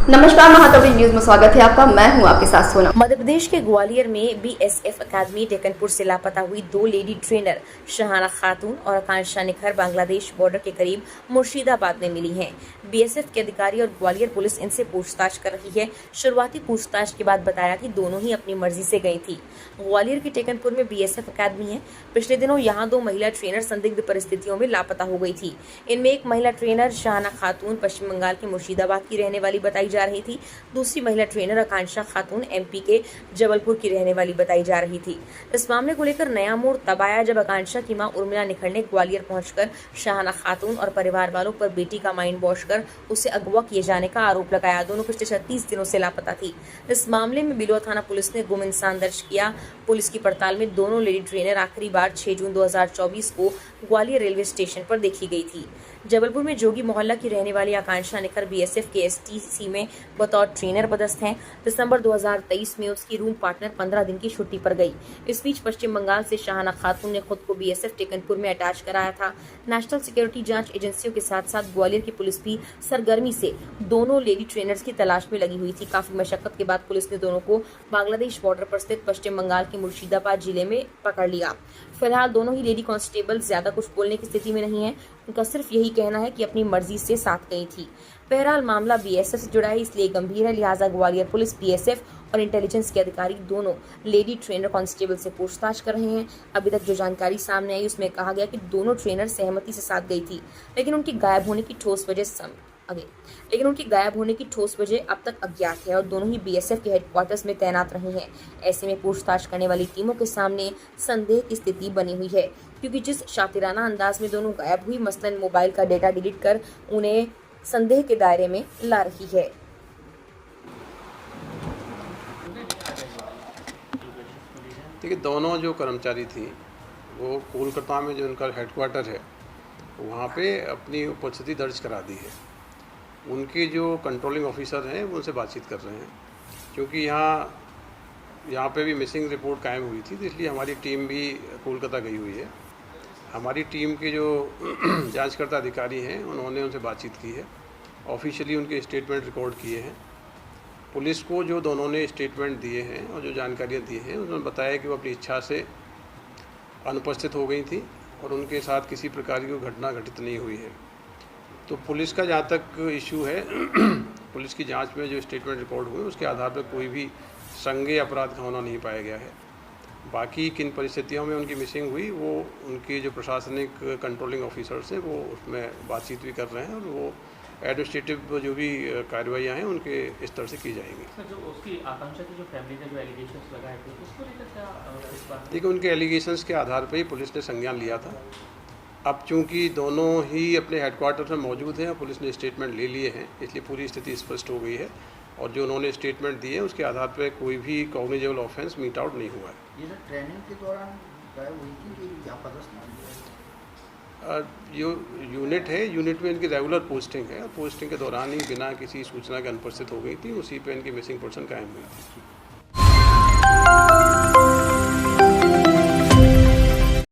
नमस्कार, महातवरी न्यूज में स्वागत है आपका। मैं हूं आपके साथ सोना। मध्य प्रदेश के ग्वालियर में बीएसएफ अकादमी टेकनपुर से लापता हुई 2 लेडी ट्रेनर शहाना खातून और आकांक्षा निखर बांग्लादेश बॉर्डर के करीब मुर्शिदाबाद में मिली हैं। बीएसएफ के अधिकारी और ग्वालियर पुलिस इनसे पूछताछ कर रही है। शुरुआती पूछताछ के बाद बताया कि दोनों ही अपनी मर्जी से गई थी। ग्वालियर के टेकनपुर में बीएसएफ अकादमी है। पिछले दिनों यहाँ 2 महिला ट्रेनर संदिग्ध परिस्थितियों में लापता हो गई थी। इनमें एक महिला ट्रेनर शहाना खातून पश्चिम बंगाल के मुर्शिदाबाद की रहने वाली बताई जा रही थी। दूसरी महिला ट्रेनर आकांक्षा खातून एमपी के जबलपुर की रहने वाली बताई जा रही थी। इस मामले को लेकर नया मोड़ तब आया जब आकांक्षा की मां उर्मिला निखर ने ग्वालियर पहुंचकर शहाना खातून और परिवार वालों पर बेटी का माइंड वॉश कर उसे अगवा किए जाने का आरोप लगाया। दोनों पिछले 36 दिनों से लापता थी। इस मामले में बिलोआ थाना पुलिस ने गुम इंसान दर्ज किया। पुलिस की पड़ताल में दोनों लेडी ट्रेनर आखिरी बार 6 जून 2024 को ग्वालियर रेलवे स्टेशन पर देखी गई थी। जबलपुर में जोगी मोहल्ला की रहने वाली आकांक्षा निखर बीएसएफ के एसटीसी में बतौर ट्रेनर पदस्थ हैं। दिसंबर 2023 में उसकी रूम पार्टनर 15 दिन की छुट्टी पर गई। इस बीच पश्चिम बंगाल से शहाना खातून ने खुद को बीएसएफ टेकनपुर में अटैच कराया था। नेशनल सिक्योरिटी जांच एजेंसियों के साथ साथ ग्वालियर की पुलिस भी सरगर्मी से दोनों लेडी ट्रेनर्स की तलाश में लगी हुई थी। काफी मशक्कत के बाद पुलिस ने दोनों को बांग्लादेश बॉर्डर पर स्थित पश्चिम बंगाल के मुर्शिदाबाद जिले में पकड़ लिया। फिलहाल दोनों ही लेडी कांस्टेबल ज्यादा कुछ बोलने की स्थिति में नहीं है। उनका सिर्फ यही कहना है कि अपनी मर्जी से साथ गई थी। बहरहाल मामला बीएसएफ से जुड़ा है, इसलिए गंभीर है। लिहाजा ग्वालियर पुलिस, बीएसएफ और इंटेलिजेंस के अधिकारी दोनों लेडी ट्रेनर कांस्टेबल से पूछताछ कर रहे हैं। अभी तक जो जानकारी सामने आई उसमें कहा गया कि दोनों ट्रेनर सहमति से साथ गई थी, लेकिन उनकी गायब होने की ठोस वजह अब तक अज्ञात है और दोनों ही बीएसएफ के हेडक्वार्टर्स में तैनात रही हैं। ऐसे में पूछताछ करने वाली टीमों के सामने संदेह की स्थिति बनी हुई है, क्योंकि जिस शातिराना अंदाज में दोनों गायब हुई, मसलन मोबाइल का डेटा डिलीट कर उन्हें संदेह के दायरे में ला रही है। देखिए, दोनों जो कर्मचारी थी वो कोलकाता में जो उनका हेडक्वार्टर है वहाँ पे अपनी उपस्थिति दर्ज करा दी है। उनके जो कंट्रोलिंग ऑफिसर हैं वो उनसे बातचीत कर रहे हैं, क्योंकि यहाँ पे भी मिसिंग रिपोर्ट कायम हुई थी, तो इसलिए हमारी टीम भी कोलकाता गई हुई है। हमारी टीम के जो जांचकर्ता अधिकारी हैं उन्होंने उनसे बातचीत की है, ऑफिशियली उनके स्टेटमेंट रिकॉर्ड किए हैं। पुलिस को जो दोनों ने स्टेटमेंट दिए हैं और जो जानकारियाँ दी हैं उन्होंने बताया कि वो अपनी इच्छा से अनुपस्थित हो गई थी और उनके साथ किसी प्रकार की घटना घटित नहीं हुई है। तो पुलिस का जहाँ तक इशू है पुलिस की जांच में जो स्टेटमेंट रिकॉर्ड हुए उसके आधार पर कोई भी संज्ञेय अपराध का होना नहीं पाया गया है। बाकी किन परिस्थितियों में उनकी मिसिंग हुई वो उनके जो प्रशासनिक कंट्रोलिंग ऑफिसर्स हैं वो उसमें बातचीत भी कर रहे हैं और वो एडमिनिस्ट्रेटिव जो भी कार्रवाइयाँ हैं उनके स्तर से की जाएंगी। सर, जो उसकी आकांक्षा की जो फैमिली ने जो एलिगेशंस लगाए थे उसको लेकर क्या इस बात? देखिए, उनके एलिगेशंस के आधार पर ही पुलिस ने संज्ञान लिया था। अब चूंकि दोनों ही अपने हेडक्वार्टर में मौजूद हैं, पुलिस ने स्टेटमेंट ले लिए हैं, इसलिए पूरी स्थिति स्पष्ट हो गई है और जो उन्होंने स्टेटमेंट दिए उसके आधार पर कोई भी कॉग्निजेबल ऑफेंस मीट आउट नहीं हुआ है। ये सर ट्रेनिंग के दौरान गायब हुई थी कि क्या पदस्थ जो यूनिट है, यूनिट में इनकी रेगुलर पोस्टिंग है। पोस्टिंग के दौरान ही बिना किसी सूचना के अनुपस्थित हो गई थी, उसी पे इनकी मिसिंग पर्सन कायम हुई थी।